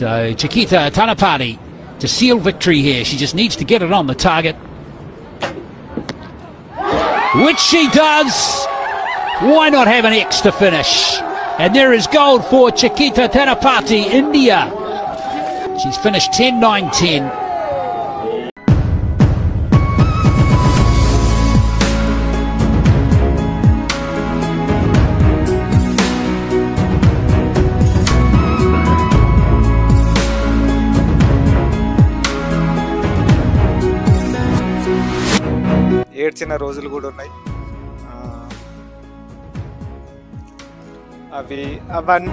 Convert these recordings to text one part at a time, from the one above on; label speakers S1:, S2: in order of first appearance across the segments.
S1: So Chiquita Tanapati to seal victory here. She just needs to get it on the target, which she does. Why not have an X to finish? And there is gold for Chiquita Tanapati, India. She's finished 10-9-10.
S2: ఏడ్చిన రోజులు కూడా ఉన్నాయి. అవన్నీ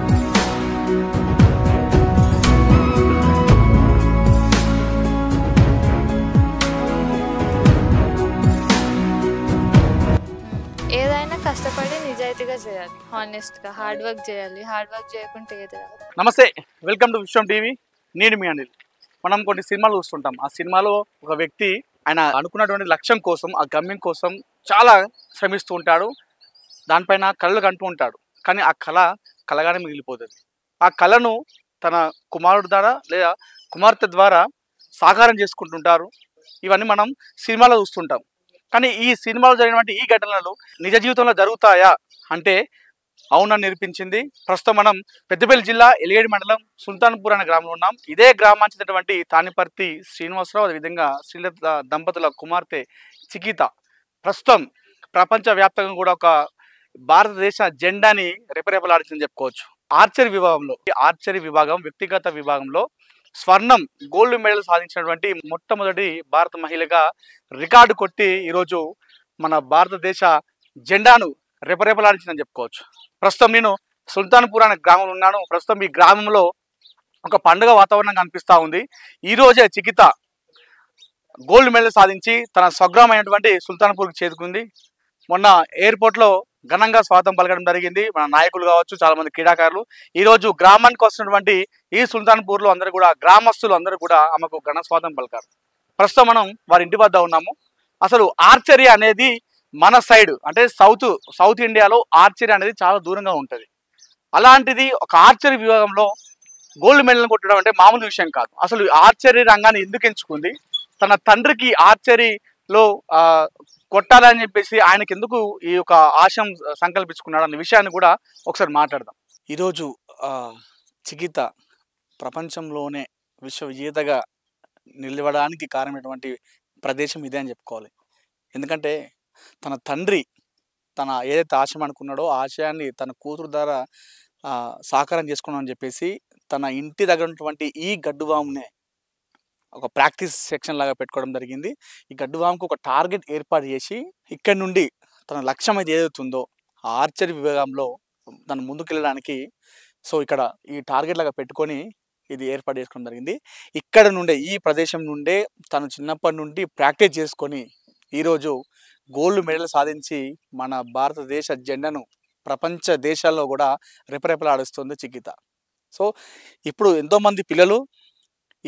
S3: ఏదైనా కష్టపడి నిజాయితీగా చేయాలి, హానెస్ట్గా హార్డ్ వర్క్ చేయాలి. హార్డ్ వర్క్ చేయకుంటే ఏది రాదు.
S4: నమస్తే, వెల్కమ్ టు విశ్వం టీవీ. నేను మీ అనిల్. మనం కొన్ని సినిమాలు చూస్తుంటాం. ఆ సినిమాలో ఒక వ్యక్తి ఆయన అనుకున్నటువంటి లక్ష్యం కోసం, ఆ గమ్యం కోసం చాలా శ్రమిస్తూ ఉంటాడు. దానిపైన కళలు కంటూ ఉంటాడు. కానీ ఆ కళ కలగానే మిగిలిపోతుంది. ఆ కళను తన కుమారుడు ద్వారా లేదా కుమార్తె ద్వారా సాకారం చేసుకుంటుంటారు. ఇవన్నీ మనం సినిమాలో చూస్తుంటాం. కానీ ఈ సినిమాలో జరిగినటువంటి ఈ ఘటనలు నిజ జీవితంలో జరుగుతాయా అంటే అవునని నిరూపించింది. ప్రస్తుతం మనం పెద్దపల్లి జిల్లా ఎలిగేడి మండలం సుల్తాన్పూర్ అనే గ్రామంలో ఉన్నాం. ఇదే గ్రామానికి చెందినటువంటి తానిపర్తి శ్రీనివాసరావు, అదేవిధంగా శ్రీలత దంపతుల కుమార్తె చికిత ప్రస్తుతం ప్రపంచవ్యాప్తంగా కూడా ఒక భారతదేశ జెండాని రెపరెపలాడిందని చెప్పుకోవచ్చు. ఆర్చరీ విభాగం వ్యక్తిగత విభాగంలో స్వర్ణం గోల్డ్ మెడల్ సాధించినటువంటి మొట్టమొదటి భారత మహిళగా రికార్డు కొట్టి ఈరోజు మన భారతదేశ జెండాను రెపరెపలాడించిందని చెప్పుకోవచ్చు. ప్రస్తుతం నేను సుల్తాన్పూర్ అనే గ్రామంలో ఉన్నాను. ప్రస్తుతం ఈ గ్రామంలో ఒక పండుగ వాతావరణం కనిపిస్తూ ఉంది. ఈ రోజే చికిత గోల్డ్ మెడల్ సాధించి తన స్వగ్రామం అయినటువంటి సుల్తాన్పూర్కి చేరుకుంది. మొన్న ఎయిర్పోర్ట్లో ఘనంగా స్వాగతం పలకడం జరిగింది. మన నాయకులు కావచ్చు, చాలా మంది క్రీడాకారులు. ఈరోజు గ్రామానికి వస్తున్నటువంటి ఈ సుల్తాన్పూర్లో అందరూ కూడా గ్రామస్తులు అందరూ కూడా ఆమెకు ఘన స్వాగతం పలికారు. ప్రస్తుతం మనం వారి ఇంటి వద్ద ఉన్నాము. అసలు ఆర్చరీ అనేది మన సైడ్ అంటే సౌత్ ఇండియాలో ఆర్చరీ అనేది చాలా దూరంగా ఉంటుంది. అలాంటిది ఒక ఆర్చరీ విభాగంలో గోల్డ్ మెడల్ కొట్టడం అంటే మామూలు విషయం కాదు. అసలు ఆర్చరీ రంగాన్ని ఎందుకు ఎంచుకుంది, తన తండ్రికి ఆర్చరీలో కొట్టాలని చెప్పేసి ఆయనకి ఎందుకు ఈ యొక్క ఆశయం సంకల్పించుకున్నాడు అనే విషయాన్ని కూడా ఒకసారి మాట్లాడదాం. ఈరోజు చికిత ప్రపంచంలోనే విశ్వ విజేతగా నిలవడానికి కారణమైనటువంటి ప్రదేశం ఇదే అని చెప్పుకోవాలి. ఎందుకంటే తన తండ్రి తన ఏదైతే ఆశయం అనుకున్నాడో ఆ ఆశయాన్ని తన కూతురు ద్వారా సాకారం చేసుకున్నామని చెప్పేసి తన ఇంటి దగ్గర ఉన్నటువంటి ఈ గడ్డువామునే ఒక ప్రాక్టీస్ సెక్షన్ లాగా పెట్టుకోవడం జరిగింది. ఈ గడ్డువాముకు ఒక టార్గెట్ ఏర్పాటు చేసి ఇక్కడ నుండి తన లక్ష్యం అయితే ఏదవుతుందో ఆ ఆర్చరీ విభాగంలో తను ముందుకెళ్ళడానికి ఇక్కడ ఈ టార్గెట్ లాగా పెట్టుకొని ఇది ఏర్పాటు చేసుకోవడం జరిగింది. ఇక్కడ నుండే ఈ ప్రదేశం నుండే తను చిన్నప్పటి నుండి ప్రాక్టీస్ చేసుకొని ఈరోజు గోల్డ్ మెడల్ సాధించి మన భారతదేశ జెండాను ప్రపంచ దేశాల్లో కూడా రెపరెపలాడిస్తుంది చికిత. ఇప్పుడు ఎంతోమంది పిల్లలు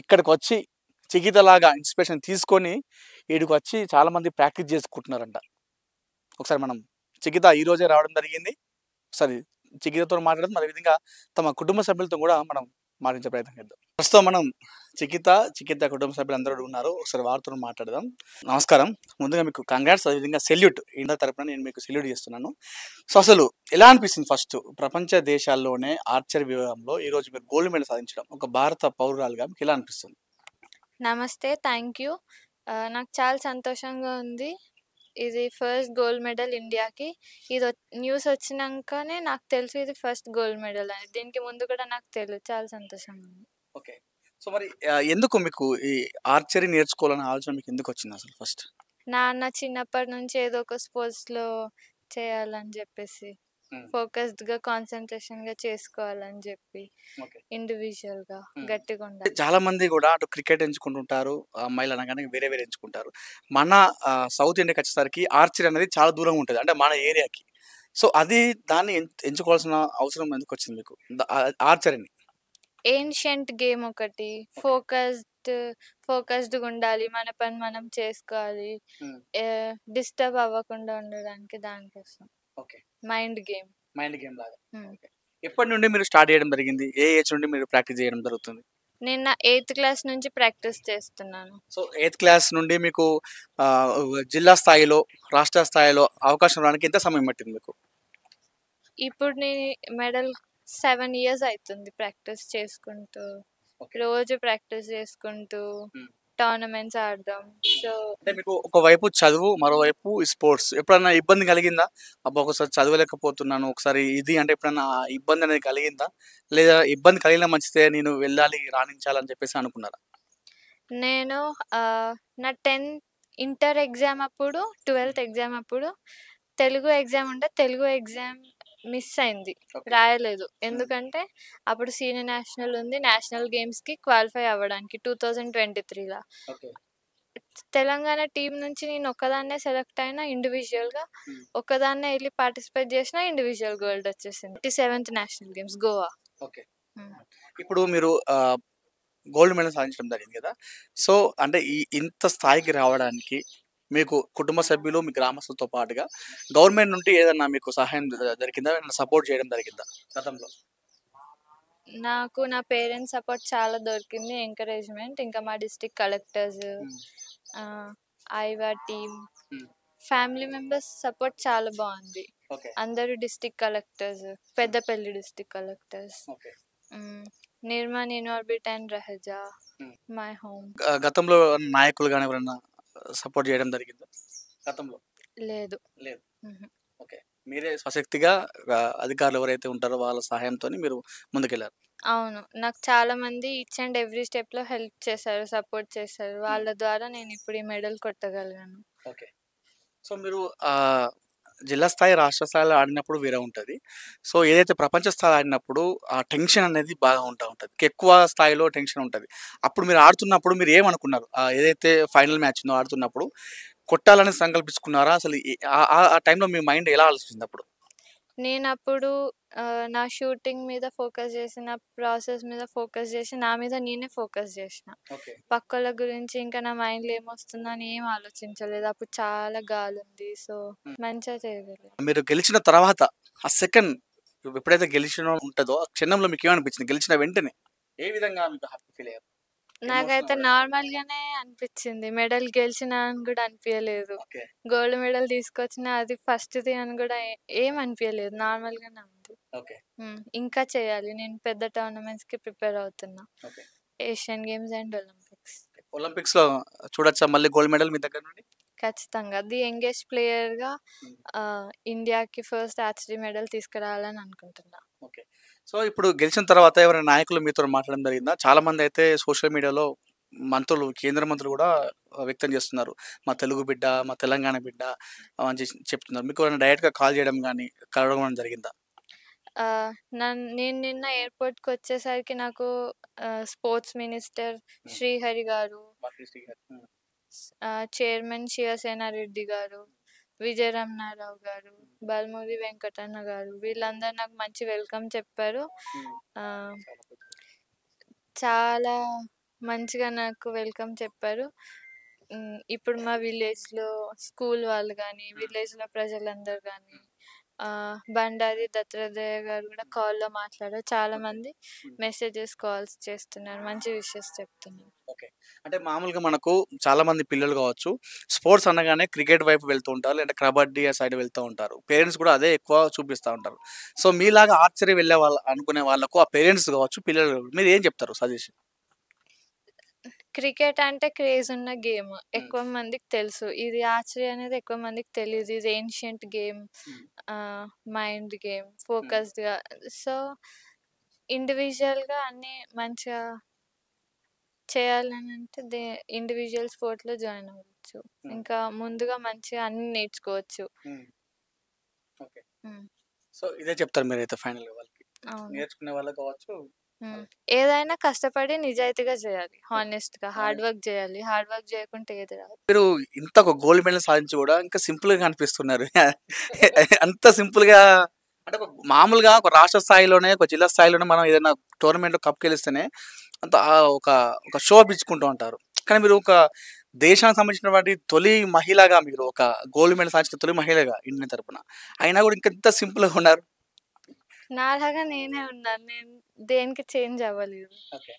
S4: ఇక్కడికి వచ్చి చికితలాగా ఇన్స్పిరేషన్ తీసుకొని వీడికి వచ్చి చాలామంది ప్రాక్టీస్ చేసుకుంటున్నారంట. ఒకసారి మనం చికిత ఈరోజే రావడం జరిగింది. ఒకసారి చికితతో మాట్లాడదాం, అదేవిధంగా తమ కుటుంబ సభ్యులతో కూడా మనం మాట్లాడే ప్రయత్నం చేద్దాం. ప్రస్తుతం మనం చికిత కుటుంబ సభ్యులు అందరూ ఉన్నారు. ఒకసారి వారితో మాట్లాడదాం. నమస్కారం. ముందుగా మీకు కంగ్రాట్స్, అదేవిధంగా సెల్యూట్. ఇండియా తరపున నేను మీకు సెల్యూట్ చేస్తున్నాను. అసలు ఎలా అనిపిస్తుంది ఫస్ట్ ప్రపంచ దేశాల్లోనే ఆర్చరీ విభాగంలో ఈరోజు మీరు గోల్డ్ మెడల్ సాధించడం ఒక భారత పౌరురాలుగా మీకు ఎలా అనిపిస్తుంది?
S3: నమస్తే, థ్యాంక్ యూ. నాకు చాలా సంతోషంగా ఉంది. ఇది ఫస్ట్ గోల్డ్ మెడల్ ఇండియాకి. ఇది న్యూస్ వచ్చినాకనే నాకు తెలుసు ఇది ఫస్ట్ గోల్డ్ మెడల్ అని. దీనికి ముందు కూడా నాకు తెలియదు. చాలా సంతోషంగా ఉంది.
S4: ఓకే, మరి ఎందుకు మీకు ఈ ఆర్చరీ నేర్చుకోవాలనే ఆలోచన మీకు ఎందుకు వచ్చింది అసలు ఫస్ట్?
S3: నాన్న చిన్నప్పటి నుంచి ఏదో ఒక స్పోర్ట్స్లో చేయాలని చెప్పేసి ఫోకస్డ్గా కాన్సన్ట్రేషన్గా చేసుకోవాలని చెప్పి ఇండివిజువల్గా గట్టిగా ఉండాలి.
S4: చాలా మంది కూడా అటు క్రికెట్ ఎంచుకుంటుంటారు, అమ్మాయిలు అనగానే వేరే వేరే ఎంచుకుంటారు. మన సౌత్ ఇండియాకి వచ్చేసరికి ఆర్చరీ అనేది చాలా దూరంగా ఉంటుంది, అంటే మన ఏరియాకి. అది దాన్ని ఎంచుకోవాల్సిన అవసరం ఎందుకు వచ్చింది మీకు ఆర్చరీని?
S3: ఏన్షియంట్ గేమ్ ఒకటి, ఫోకస్డ్గా ఉండాలి, మన పని మనం చేసుకోవాలి, డిస్టర్బ్ అవ్వకుండా ఉండడానికి, దానికోసం. మైండ్ గేమ్
S4: లాగా. ఎప్పటి నుండి మీరు స్టార్ట్ చేయడం జరిగింది? ఏ ఏజ్ నుండి మీరు ప్రాక్టీస్ చేయడం జరుగుతుంది?
S3: నేను నా 8th క్లాస్ నుంచి ప్రాక్టీస్ చేస్తున్నాను.
S4: సో 8th క్లాస్ నుండి మీకు జిల్లా స్థాయిలో, రాష్ట్ర స్థాయిలో అవకాశం రావడానికి ఎంత సమయం పట్టింది మీకు?
S3: ఇప్పుడు నేను మెడల్ 7 ఇయర్స్ అవుతుంది ప్రాక్టీస్ చేసుకుంటూ.
S4: ఓకే.
S3: రోజు ప్రాక్టీస్ చేసుకుంటూ
S4: హ్మ్.
S3: టోర్నమెంట్స్ ఆడదాం. సో
S4: అంటే మీకు ఒకవైపు చదువు, మరోవైపు స్పోర్ట్స్. ఎప్పుడన్నా ఇబ్బంది కలిగిందా? అబ్బా! ఒకసారి చదవలేకపోతున్నాను, ఒకసారి ఇది అంటే ఎప్పుడన్నా ఇబ్బంది అనేది కలిగిందా? లేదా ఇబ్బంది కలిగినా మంచిదే, నేను వెళ్ళాలి, రాణించాలని చెప్పేసి అనుకున్నారా?
S3: నేను నా 10th ఇంటర్ ఎగ్జామ్ అప్పుడు, 12th ఎగ్జామ్ అప్పుడు తెలుగు ఎగ్జామ్ ఉంటే తెలుగు ఎగ్జామ్ మిస్ అయింది.
S4: ఓకే.
S3: రాయలేదు. ఎందుకంటే అప్పుడు సీనియర్ నేషనల్ ఉంది. నేషనల్ గేమ్స్‌కి క్వాలిఫై అవ్వడానికి 2023లా.
S4: ఓకే.
S3: తెలంగాణ టీం నుంచి నేను ఒక్కదాన్నే సెలెక్ట్ అయినా ఇండివిడ్యువల్‌గా.
S4: హ్మ్.
S3: ఒక్కదాన్నే ఎళ్లి పార్టిసిపేట్ చేసినా ఇండివిడ్యువల్ గోల్డ్ వచ్చేసింది. 37th national games Goa.
S4: Okay.
S3: హ్మ్.
S4: ఇప్పుడు మీరు గోల్డ్ మెడల్ సాధించడం జరిగింది కదా! సో, అంటే ఇంత స్థాయికి రావడానికి మీకు కుటుంబ సభ్యులు, మీ గ్రామస్తులతో పాటుగా గవర్నమెంట్ నుండి ఏదన్నా మీకు సహాయం దొరికిందా? ఏమన్నా సపోర్ట్ చేయడం జరిగిందా గతంలో?
S3: నాకు నా పేరెంట్స్ సపోర్ట్ చాలా దొరికింది. ఎంకరేజ్‌మెంట్. ఇంకా మా డిస్ట్రిక్ట్ కలెక్టర్స్,
S4: హ్మ్.
S3: ఐవా team,
S4: hmm.
S3: Family members support చాలా బాగుంది.
S4: ఓకే.
S3: అందరూ district collectors, Peddapalli district collectors.
S4: Okay.
S3: Nirmal Inorbit and Raheja,
S4: hmm.
S3: My home.
S4: గతంలో నాయకులు గాని ఎవరన్నా సపోర్ట్ చేయడం జరిగిందా గతంలో?
S3: లేదు.
S4: లేదు.
S3: హుహు.
S4: ఓకే. మీరే స్వశక్తిగా అధికారులు ఎవరైతే ఉంటారో వాళ్ళ సహాయంతోని మీరు ముందుకెళ్లారు.
S3: అవును. నాకు చాలా మంది ఈచ్ అండ్ ఎవ్రీ స్టెప్‌లో హెల్ప్ చేశారు, సపోర్ట్ చేశారు. వాళ్ళ ద్వారా నేను ఇప్పుడు ఈ మెడల్ కొట్టగలిగాను.
S4: ఓకే. సో, మీరు జిల్లా స్థాయి, రాష్ట్ర స్థాయిలో ఆడినప్పుడు వేరే ఉంటది. సో, ఏదైతే ప్రపంచ స్థాయిలో ఆడినప్పుడు ఆ టెన్షన్ అనేది బాగా ఉంటది. ఎక్కువ స్థాయిలో టెన్షన్ ఉంటది. అప్పుడు మీరు ఆడుతున్నప్పుడు మీరు ఏమనుకున్నారు? ఏదైతే ఫైనల్ మ్యాచ్ ఉందో ఆడుతున్నప్పుడు కొట్టాలని సంకల్పించుకున్నారా? అసలు ఆ టైంలో మీ మైండ్ ఎలా ఆలోచించిందప్పుడు?
S3: నేనప్పుడు నా షూటింగ్ మీద ఫోకస్ చేసి, నా ప్రాసెస్ మీద ఫోకస్ చేసి, నా మీద నేనే ఫోకస్ చేసిన.
S4: ఓకే.
S3: పక్కోళ్ళ గురించి ఇంకా నా మైండ్‌లో ఏమొస్తుందో అని ఏం ఆలోచించలేదు. అప్పుడు చాలా గాలుంది. సో,
S4: హ్మ్.
S3: మంచిగా చేయగలిగాను.
S4: మీరు గెలిచిన తర్వాత ఆ సెకండ్ ఎప్పుడైతే గెలిచిన ఉంటదో ఆ క్షణంలో మీకేమనిపించింది? గెలిచిన వెంటనే ఏ విధంగా మీకు హ్యాపీ ఫీల్ అయ్యారు?
S3: నాకైతే
S4: ఎమోషనల్.
S3: నార్మల్‌గానే అనిపిచ్చింది. మెడల్ గెలిచినా అని గూడా అనిపియలేదు.
S4: ఓకే.
S3: గోల్డ్ మెడల్ తీసుకొచ్చినా అది ఫస్ట్‌ది అని గూడా ఏం అనిపియలేదు. నార్మల్‌గానే ఉంది.
S4: ఓకే.
S3: ఇంకా చేయాలి. నేను పెద్ద టోర్నమెంట్స్‌కి ప్రిపేర్ అవుతున్నా.
S4: Okay.
S3: Asian games and Olympics.
S4: ఒలింపిక్స్‌లో చూడొచ్చా మళ్ళీ గోల్డ్ మెడల్ మీ దగ్గర నుండి?
S3: ఖచ్చితంగా. ది యంగెస్ట్ ప్లేయర్‌గా
S4: హ్మ్.
S3: ఇండియాకి ఫస్ట్ ఆర్చరీ మెడల్ తీసుకురావాలని అనుకుంటున్నా.
S4: ఓకే. సో, ఇప్పుడు గెలిచిన తర్వాత ఎవరైనా నాయకులు మీతోని మాట్లాడడం జరిగిందా? చాలామందయితే సోషల్ మీడియాలో మంత్రులు, కేంద్ర మంత్రులు గూడా వ్యక్తం చేస్తున్నారు. మా తెలుగు బిడ్డ, మా తెలంగాణ బిడ్డ అని చెప్తున్నారు. మీకు ఎవరైనా డైరెక్ట్‌గా కాల్ చేయడం గాని, కలవడం జరిగిందా?
S3: నేను నిన్న ఎయిర్‌పోర్ట్‌కొచ్చేసరికి నాకు స్పోర్ట్స్ మినిస్టర్
S4: హ్మ్.
S3: శ్రీహరి గారు,
S4: బక్రీ శ్రీ గారు. హ్మ్.
S3: చైర్మన్ శివసేన రెడ్డి గారు, విజయ రమణారావు గారు, బల్మూరి వెంకటన్న గారు వీళ్ళందరూ నాకు మంచి వెల్కమ్ చెప్పారు.
S4: హ్మ్.
S3: ఆహ్,
S4: చాలా good.
S3: చాలా మంచిగా నాకు వెల్కమ్ చెప్పారు. ఇప్పుడు మా విలేజ్‌లో స్కూల్ వాళ్ళు గానీ, విలేజ్‌లో ప్రజలందరూ గానీ, బండారి దత్తాత్రేయ గారు గూడా కాల్‌లో మాట్లాడారు. చాలామంది
S4: హ్మ్.
S3: మెసేజెస్, కాల్స్ చేస్తున్నారు. మంచి విషెస్ చెప్తున్నారు.
S4: ఓకే. అంటే మామూలుగా మనకు చాలామంది పిల్లలు గావచ్చు, స్పోర్ట్స్ అనగానే క్రికెట్ వైపు వెళ్తూ ఉంటారు. లేదంటే కబడ్డీ ఆ సైడ్ వెళ్తూ ఉంటారు. పేరెంట్స్ కూడా అదే ఎక్కువ చూపిస్తా ఉంటారు. సో, మీలాగా ఆర్చరీ వెళ్ళే అనుకునే వాళ్ళకు ఆ పేరెంట్స్ గావచ్చు, పిల్లలు గావచ్చు మీరు ఏం చెప్తారు సజెషన్?
S3: క్రికెట్ అంటే క్రేజ్ ఉన్న గేమ్.
S4: హ్మ్.
S3: ఎక్కువ మందికి తెలుసు. ఇది ఆర్చరీ అనేది ఎక్కువ మందికి తెలీదు. ఇది ఏన్షియంట్ గేమ్.
S4: హ్మ్.
S3: Mind game.
S4: హ్మ్.
S3: ఫోకస్డ్‌గా. సో, ఇండివిడ్యువల్‌గా అన్నీ మంచిగా చేయాలనంటే ఇండివిడ్యువల్ స్పోర్ట్‌లో జాయిన్ అవ్వచ్చు.
S4: హ్మ్.
S3: ఇంకా ముందుగా మంచిగా అన్నీ నేర్చుకోవచ్చు.
S4: హ్మ్. ఓకే.
S3: హ్మ్.
S4: సో, ఇదే చెప్తారు మీరైతే ఫైనల్‌గా వాళ్ళకి.
S3: అవును.
S4: నేర్చుకునే వాళ్ళకి కావచ్చు.
S3: హ్మ్.
S4: వాళ్ళకి.
S3: ఏదైనా కష్టపడి నిజాయితీగా చేయాలి.
S4: ఓకే.
S3: హానెస్ట్‌గా హార్డ్ వర్క్ చేయాలి. హార్డ్ వర్క్ చేయకుంటే ఏది రాదు.
S4: మీరు ఇంత ఒక గోల్డ్ మెడల్ సాధించి గూడా ఇంకా సింపుల్‌గా కనిపిస్తున్నారు. అంత సింపుల్‌గా అంటే ఒక మామూలుగా ఒక రాష్ట్ర స్థాయిలోనే, ఒక జిల్లా స్థాయిలోనే మనం ఏదైనా టోర్నమెంట్‌లో కప్ గెలిస్తేనే అంత ఒక ఒక షో అప్ ఇచ్చుకుంటూ ఉంటారు. కానీ మీరు ఒక దేశానికి సంబంధించినటువంటి తొలి మహిళగా మీరు ఒక గోల్డ్ మెడల్ సాధించిన తొలి మహిళగా ఇండియా తరపున. అయినా గూడా ఇంత సింపుల్‌గా ఉన్నారు.
S3: నాలాగా నేనే ఉన్నాను. నేను దేనికి చేంజ్ అవ్వలేదు.
S4: ఓకే.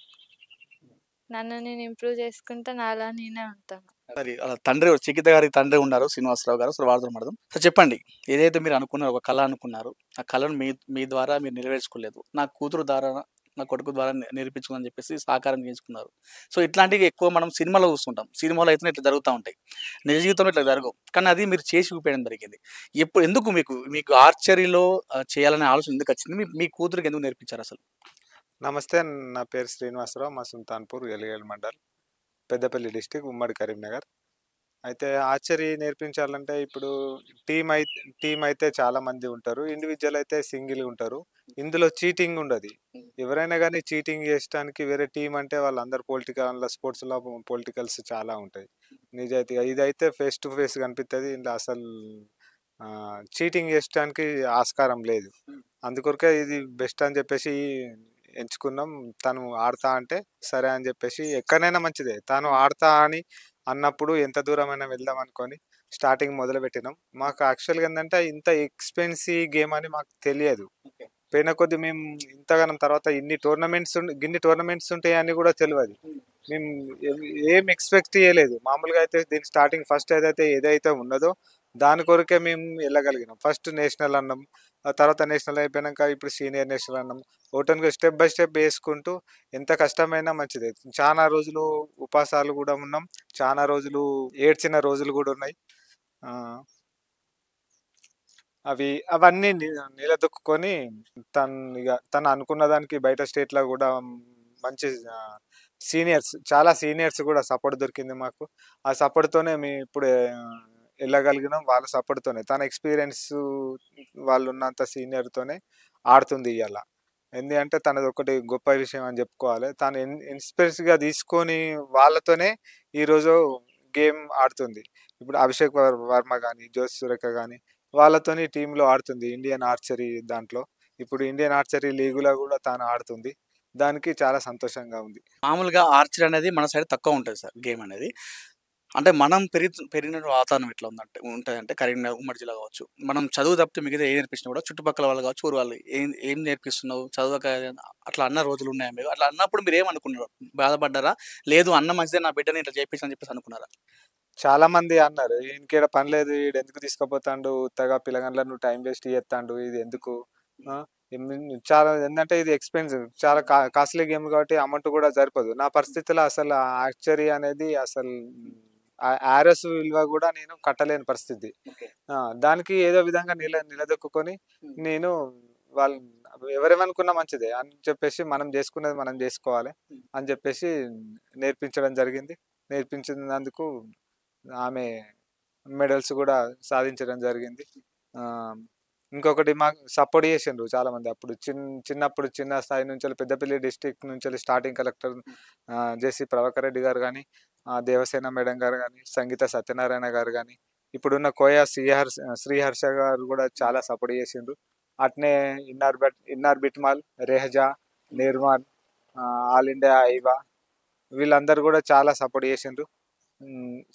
S3: నన్ను నేను ఇంప్రూవ్ చేసుకుంటా నాలా నేనే ఉంటాను.
S4: మరి అలా తండ్రి చికిత గారి తండ్రి ఉన్నారు శ్రీనివాసరావు గారు. సో వారితో మాట్లాడదాం. సో చెప్పండి, ఏదైతే మీరు అనుకున్నారో ఒక కళ అనుకున్నారు, ఆ కళను మీ ద్వారా మీరు నెరవేర్చుకోలేదు, నా కూతురు ద్వారా నా కొడుకు ద్వారా నేర్పించుకుందని చెప్పేసి సహకారం చేసుకున్నారు. సో ఇట్లాంటివి ఎక్కువ మనం సినిమాలో చూస్తుంటాం. సినిమాలో అయితే ఇట్లా జరుగుతూ ఉంటాయి, నిజ జీవితంలో ఇట్లా జరగవు. కానీ అది మీరు చేసి చూపించడం జరిగింది. ఎందుకు మీకు ఆర్చరీలో చేయాలనే ఆలోచన ఎందుకు వచ్చింది? మీ కూతురికి ఎందుకు నేర్పించారు అసలు?
S2: నమస్తే, నా పేరు శ్రీనివాసరావు, మా సుల్తాన్పూర్ ఎలిగల్ మండల్, పెద్దపల్లి డిస్టిక్, ఉమ్మడి కరీంనగర్. అయితే ఆర్చరీ నేర్పించాలంటే ఇప్పుడు టీం అయితే చాలా మంది ఉంటారు, ఇండివిజువల్ అయితే సింగిల్ ఉంటారు. ఇందులో చీటింగ్ ఉండదు. ఎవరైనా కానీ చీటింగ్ చేయడానికి వేరే టీం అంటే వాళ్ళందరూ స్పోర్ట్స్లో పొలిటికల్స్ చాలా ఉంటాయి. నిజాయితీగా ఇదైతే ఫేస్ టు ఫేస్ కనిపిస్తుంది. ఇందులో అసలు చీటింగ్ చేయడానికి ఆస్కారం లేదు. అందుకొరకే ఇది బెస్ట్ అని చెప్పేసి ఎంచుకున్నాం. తను ఆడతా అంటే సరే అని చెప్పేసి, ఎక్కడైనా మంచిదే, తను ఆడతా అని అన్నప్పుడు ఎంత దూరమైనా వెళ్దాం అనుకొని స్టార్టింగ్ మొదలుపెట్టినాం. మాకు యాక్చువల్గా ఏంటంటే ఇంత ఎక్స్పెన్సివ్ గేమ్ అని మాకు తెలియదు. పోయిన కొద్ది మేము ఇంతగానం తర్వాత గిన్ని టోర్నమెంట్స్ ఉంటాయని కూడా తెలియదు. మేము ఏం ఎక్స్పెక్ట్ చేయలేదు. మామూలుగా అయితే దీని స్టార్టింగ్ ఫస్ట్ ఏదైతే ఉన్నదో దాని కొరకే మేము వెళ్ళగలిగినాం. ఫస్ట్ నేషనల్ అన్నాం, ఆ తర్వాత నేషనల్ అయిపోయాక ఇప్పుడు సీనియర్ నేషనల్ అన్నాం. ఒకటి స్టెప్ బై స్టెప్ వేసుకుంటూ ఎంత కష్టమైనా మంచిదే. చాలా రోజులు ఉపవాసాలు కూడా ఉన్నాం, చాలా రోజులు ఏడ్చిన రోజులు కూడా ఉన్నాయి. అవన్నీ నిలదొక్కుని తను అనుకున్న దానికి బయట స్టేట్లో కూడా మంచి చాలా సీనియర్స్ కూడా సపోర్ట్ దొరికింది మాకు. ఆ సపోర్ట్తోనే మేము ఇప్పుడు వెళ్ళగలిగినాం. వాళ్ళ సపోర్ట్తోనే, తన ఎక్స్పీరియన్స్ వాళ్ళు ఉన్నంత సీనియర్తోనే ఆడుతుంది ఇవాళ. ఎందుకంటే తనది ఒకటి గొప్ప విషయం అని చెప్పుకోవాలి. తను ఇన్స్పిరేషన్గా తీసుకొని వాళ్ళతోనే ఈరోజు గేమ్ ఆడుతుంది. ఇప్పుడు అభిషేక్ వర్మ కానీ, జ్యోతి సురేఖ కానీ వాళ్ళతోని టీంలో ఆడుతుంది ఇండియన్ ఆర్చరీ దాంట్లో. ఇప్పుడు ఇండియన్ ఆర్చరీ లీగులో కూడా తాను ఆడుతుంది. దానికి చాలా సంతోషంగా ఉంది.
S4: మామూలుగా ఆర్చరీ అనేది మన సైడ్ తక్కువ ఉంటుంది సార్, గేమ్ అనేది. అంటే మనం పెరిగిన వాతావరణం ఎట్లా ఉంటుందంటే కరీంనగర్ ఉమ్మడి జిల్లా కావచ్చు, మనం చదువు తప్పితే మిగతా ఏం నేర్పించినా కూడా చుట్టుపక్కల వాళ్ళు కావచ్చు, ఊరు వాళ్ళు ఏం నేర్పిస్తున్నావు చదవక అట్లా అన్న రోజులు ఉన్నాయా మీరు? అట్లా అన్నప్పుడు మీరు ఏమనుకున్నారు? బాధపడ్డారా? లేదు అన్న మంచిదే, నా బిడ్డని ఇట్లా చేయించని చెప్పేసి అనుకున్నారా?
S2: చాలా మంది అన్నారు, ఈయనకేడ పని లేదు, ఈడు ఎందుకు తీసుకుపోతాండు, ఉత్తగా పిల్లగాండ్లను టైం వేస్ట్ చేస్తాండు, ఇది ఎందుకు. చాలా ఏంటంటే ఇది ఎక్స్పెన్సివ్, చాలా కాస్ట్లీ గేమ్ కాబట్టి అమౌంట్ కూడా సరిపోదు. నా పరిస్థితిలో అసలు ఆర్చరీ అనేది అసలు ఆర్ఎస్ విలువ కూడా నేను కట్టలేని పరిస్థితి. దానికి ఏదో విధంగా నిలదొక్కుని నేను వాళ్ళు ఎవరేమనుకున్నా మంచిదే అని చెప్పేసి, మనం చేసుకునేది మనం చేసుకోవాలి అని చెప్పేసి నేర్పించడం జరిగింది. నేర్పించినందుకు ఆమె మెడల్స్ కూడా సాధించడం జరిగింది. ఇంకొకటి మాకు సపోర్ట్ చేసిండ్రు చాలామంది. అప్పుడు చిన్నప్పుడు చిన్న స్థాయి నుంచి పెద్దపల్లి డిస్టిక్ నుంచి స్టార్టింగ్ కలెక్టర్ జేసీ ప్రభాకర్ రెడ్డి గారు కానీ, దేవసేన మేడం గారు కానీ, సంగీత సత్యనారాయణ గారు కానీ, ఇప్పుడున్న కోయా శ్రీహర్ష గారు కూడా చాలా సపోర్ట్ చేసిండ్రు. అట్నే ఇన్నార్ బిట్మాల్, రెహజా, నిర్మాన్, ఆల్ ఇండియా ఐవా వీళ్ళందరూ కూడా చాలా సపోర్ట్ చేసిండ్రు.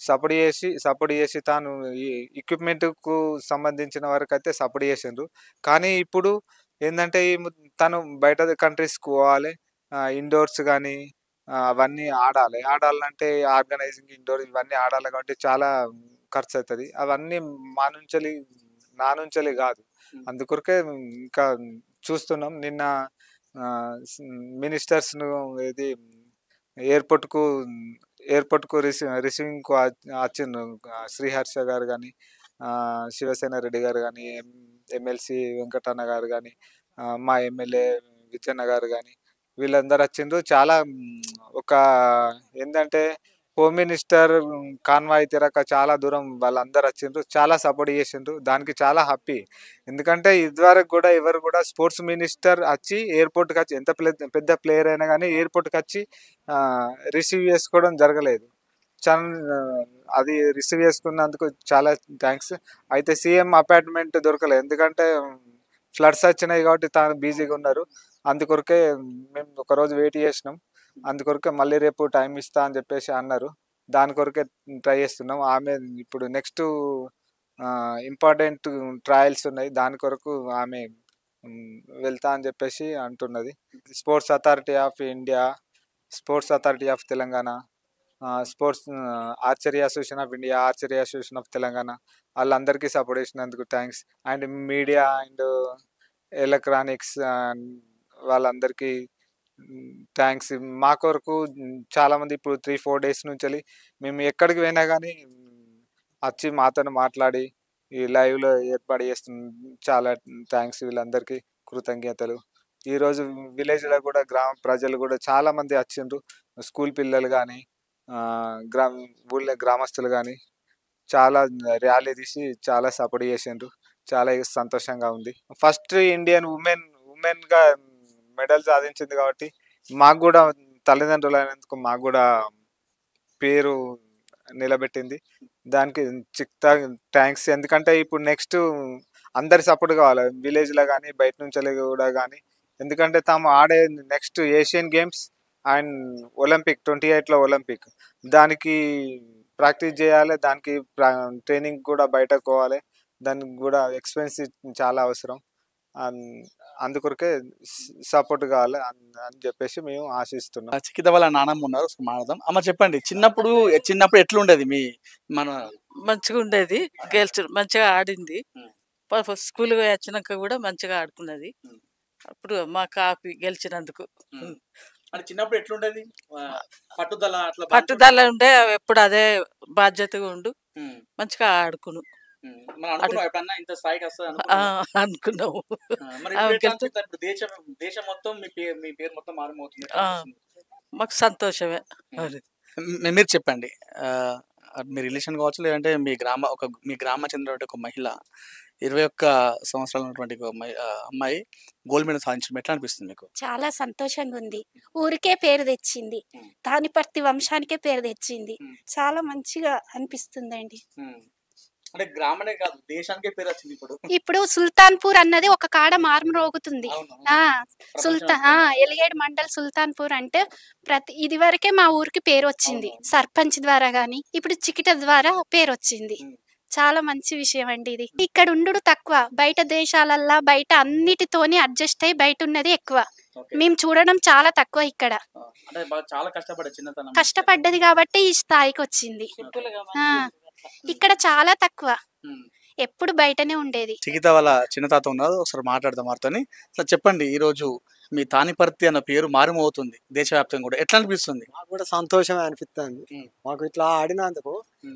S2: సపోర్ట్ చేసి తాను ఈ ఎక్విప్మెంట్కు సంబంధించిన వరకు అయితే సపోర్ట్ చేసిండ్రు. కానీ ఇప్పుడు ఏంటంటే తను బయట కంట్రీస్కి పోవాలి, ఇండోర్స్ కానీ అవన్నీ ఆడాలంటే ఆర్గనైజింగ్ ఇండోర్ ఇవన్నీ ఆడాలి కాబట్టి చాలా ఖర్చు అవుతుంది. అవన్నీ నా నుంచెలి కాదు. అందుకొరకే ఇంకా చూస్తున్నాం. నిన్న మినిస్టర్స్ను ఇది ఎయిర్పోర్ట్కు రిసీవింగ్కు వచ్చిండ్రు. శ్రీహర్ష గారు కానీ, శివసేన రెడ్డి గారు కానీ, ఎమ్మెల్సీ వెంకటన్న గారు కానీ, మా ఎమ్మెల్యే విజయన్న గారు కానీ వీళ్ళందరూ వచ్చిండ్రు. చాలా ఒక ఏంటంటే హోమ్ మినిస్టర్ కాన్వాయ్ తిరక చాలా దూరం వాళ్ళందరూ వచ్చిండ్రు, చాలా సపోర్ట్ చేసిండ్రు. దానికి చాలా హ్యాపీ. ఎందుకంటే ఇదివరకు కూడా ఎవరు కూడా స్పోర్ట్స్ మినిస్టర్ వచ్చి ఎయిర్పోర్ట్కి వచ్చి ఎంత పెద్ద ప్లేయర్ అయినా కానీ ఎయిర్పోర్ట్కి వచ్చి రిసీవ్ చేసుకోవడం జరగలేదు. అది రిసీవ్ చేసుకున్నందుకు చాలా థ్యాంక్స్. అయితే సీఎం అపాయింట్మెంట్ దొరకలేదు, ఎందుకంటే ఫ్లడ్స్ వచ్చినాయి కాబట్టి తాను బిజీగా ఉన్నారు. అందుకొరకే మేము ఒకరోజు వెయిట్ చేసినాం. అందుకొరకే మళ్ళీ రేపు టైం ఇస్తా అని చెప్పేసి అన్నారు. దాని కొరకే ట్రై చేస్తున్నాం. ఆమె ఇప్పుడు నెక్స్ట్ ఇంపార్టెంట్ ట్రయల్స్ ఉన్నాయి, దాని కొరకు ఆమె వెళ్తా అని చెప్పేసి అంటున్నది. Sports authority of India sports authority of Telangana, sports archery association of India, archery association of Telangana వాళ్ళందరికీ సపోర్ట్ చేసినందుకు thanks. And media and electronics వాళ్ళందరికీ థ్యాంక్స్. మా కొరకు చాలామంది ఇప్పుడు 3-4 డేస్ నుంచి మేము ఎక్కడికి పోయినా కానీ వచ్చి మాతో మాట్లాడి ఈ లైవ్లో ఏర్పాటు చేస్తున్న చాలా థ్యాంక్స్. వీళ్ళందరికీ కృతజ్ఞతలు. ఈరోజు విలేజ్లో కూడా గ్రామ ప్రజలు కూడా చాలామంది వచ్చిండ్రు. స్కూల్ పిల్లలు కానీ ఊళ్ళో గ్రామస్తులు కానీ చాలా ర్యాలీ తీసి చాలా సపోర్ట్ చేసిండ్రు. చాలా సంతోషంగా ఉంది. ఫస్ట్ ఇండియన్ ఉమెన్గా మెడల్ సాధించింది కాబట్టి మాకు కూడా తల్లిదండ్రులు అయినందుకు మాకు కూడా పేరు నిలబెట్టింది. దానికి థ్యాంక్స్. ఎందుకంటే ఇప్పుడు నెక్స్ట్ అందరి సపోర్ట్ కావాలి విలేజ్లో కానీ బయట నుంచి కూడా కానీ. ఎందుకంటే తాము ఆడే next Asian games and Olympic 28లో ఒలింపిక్ దానికి ప్రాక్టీస్ చేయాలి. దానికి ట్రైనింగ్ కూడా బయటకు పోవాలి. దానికి కూడా ఎక్స్పెన్సివ్ చాలా అవసరం. అందుకొరకే సపోర్ట్ కావాలి అని చెప్పేసి మేము ఆశిస్తున్నాం.
S4: చికిత వాళ్ళ నానమ్మ ఉన్నారు, మాట్లాడదాం. అమ్మ చెప్పండి, చిన్నప్పుడు ఎట్లుండేది మీ మన?
S5: మంచిగా ఉండేది. గెలిచి మంచిగా ఆడింది. స్కూల్ వచ్చినాక కూడా మంచిగా ఆడుకున్నది. అప్పుడు మా కాపీ గెలిచినందుకు.
S4: చిన్నప్పుడు ఎట్లుండేది? పట్టుదల
S5: పట్టుదల ఉండే. ఎప్పుడు అదే బాధ్యతగా ఉండు. మంచిగా ఆడుకును అనుకున్నావు. మాకు సంతోషమే.
S4: మీరు చెప్పండి, మీ రిలేషన్ కావచ్చు లేదంటే మీ గ్రామ చెందిన ఒక మహిళ 21 సంవత్సరాలు ఉన్నటువంటి అమ్మాయి గోల్డ్ మెడల్ సాధించడం ఎట్లా అనిపిస్తుంది మీకు?
S6: చాలా సంతోషంగా ఉంది. ఊరికే పేరు తెచ్చింది, తానిపర్తి వంశానికే పేరు తెచ్చింది. చాలా మంచిగా అనిపిస్తుంది అండి.
S4: అంటే గ్రామనే కాదు, దేశానికే పేరు వచ్చింది.
S6: ఇప్పుడు సుల్తాన్పూర్ అన్నది ఒక కాడ మార్మరోగుతుంది. ఎలిగేడ్ మండల్ సుల్తాన్పూర్ అంటే ఇది వరకే మా ఊరికి పేరు వచ్చింది సర్పంచ్ ద్వారా గాని, ఇప్పుడు చికిట ద్వారా పేరు వచ్చింది. చాలా మంచి విషయం అండి ఇది. ఇక్కడ ఉండు తక్కువ, బయట దేశాలల్లా బయట అన్నిటితోని అడ్జస్ట్ అయ్యి బయట ఉన్నది ఎక్కువ. మేము చూడడం చాలా తక్కువ. ఇక్కడ కష్టపడ్డది కాబట్టి ఈ స్థాయికి వచ్చింది. ఇక్కడ చాలా తక్కువ, ఎప్పుడు బయటనే ఉండేది.
S4: చికిత వాళ్ళ చిన్న తాత ఉన్నారు, ఒకసారి మాట్లాడదాం వారితోని. చెప్పండి, ఈ రోజు మీ తానిపర్తి అన్న పేరు మారుమవుతుంది దేశవ్యాప్తంగా కూడా, ఎట్లా అనిపిస్తుంది?
S7: మాకు కూడా సంతోషమే అనిపిస్తుంది. మాకు ఇట్లా ఆడినందుకు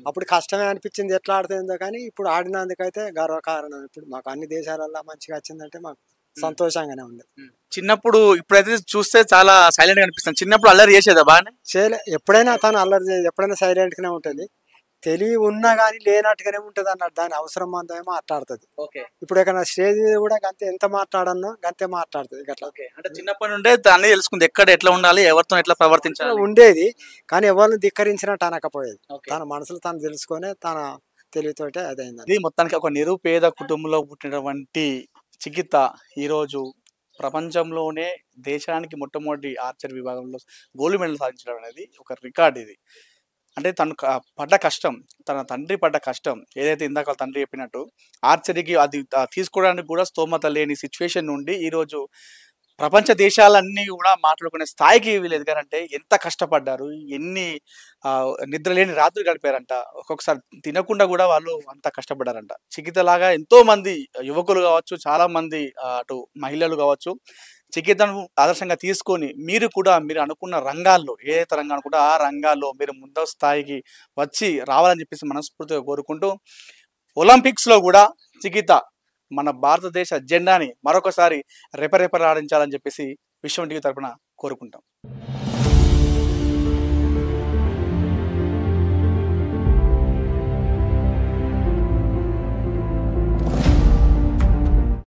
S7: అప్పుడు కష్టమే అనిపించింది ఎట్లా ఆడుతుందో, కానీ ఇప్పుడు ఆడినందుకైతే గర్వకారణం. ఇప్పుడు మాకు అన్ని దేశాలల్లో మంచిగా వచ్చిందంటే మాకు సంతోషంగానే ఉంది.
S4: చిన్నప్పుడు ఇప్పుడైతే చూస్తే చాలా సైలెంట్ గా అనిపిస్తుంది. చిన్నప్పుడు అల్లరి చేసేదా? బాగానే
S7: చేయలే. ఎప్పుడైనా తను అల్లరి చేసి ఎప్పుడైనా సైలెంట్ గానే ఉంటుంది. తెలివి ఉన్నా కానీ లేనట్టుగానే ఉంటుంది అన్నట్టు. దాని అవసరం అంతా మాట్లాడుతుంది. ఇప్పుడు ఎక్కడ స్టేజ్ మీద కూడా గంతే, ఎంత మాట్లాడన్నా గంతే మాట్లాడుతుంది. అట్లా
S4: అంటే చిన్నప్పటి నుండే దాన్ని తెలుసుకుంది, ఎక్కడ ఎట్లా ఉండాలి, ఎవరితో ఎట్లా ప్రవర్తించాలి
S7: ఉండేది. కానీ ఎవరిని ధిక్కరించినట్టు అనకపోయేది. తన మనసులో తను తెలుసుకొని తన తెలివితోటే అదైంది.
S4: మొత్తానికి ఒక నిరుపేద కుటుంబంలో పుట్టినటువంటి చికిత ఈరోజు ప్రపంచంలోనే దేశానికి మొట్టమొదటి ఆర్చరీ విభాగంలో గోల్డ్ మెడల్ సాధించడం అనేది ఒక రికార్డ్. ఇది అంటే తను పడ్డ కష్టం, తన తండ్రి పడ్డ కష్టం ఏదైతే ఇందాక తండ్రి చెప్పినట్టు ఆర్చరీకి అది తీసుకోవడానికి కూడా స్తోమత లేని సిచ్యువేషన్ నుండి ఈరోజు ప్రపంచ దేశాలన్నీ కూడా మాట్లాడుకునే స్థాయికి వీళ్ళు ఎదిగారంటే ఎంత కష్టపడ్డారు, ఎన్ని నిద్రలేని రాత్రులు గడిపారంట. ఒక్కొక్కసారి తినకుండా కూడా వాళ్ళు అంత కష్టపడ్డారంట. చికితలాగా ఎంతో మంది యువకులు కావచ్చు, చాలా మంది అటు మహిళలు కావచ్చు చికితను ఆదర్శంగా తీసుకొని మీరు కూడా మీరు అనుకున్న రంగాల్లో ఏదైతే రంగాలు కూడా ఆ రంగాల్లో మీరు ముందు స్థాయికి వచ్చి రావాలని చెప్పేసి మనస్ఫూర్తిగా కోరుకుంటూ, ఒలింపిక్స్లో కూడా చికిత మన భారతదేశ జెండాని మరొకసారి రెపరెపలాడించాలని చెప్పేసి విశ్వం టీవీ తరపున కోరుకుంటాం.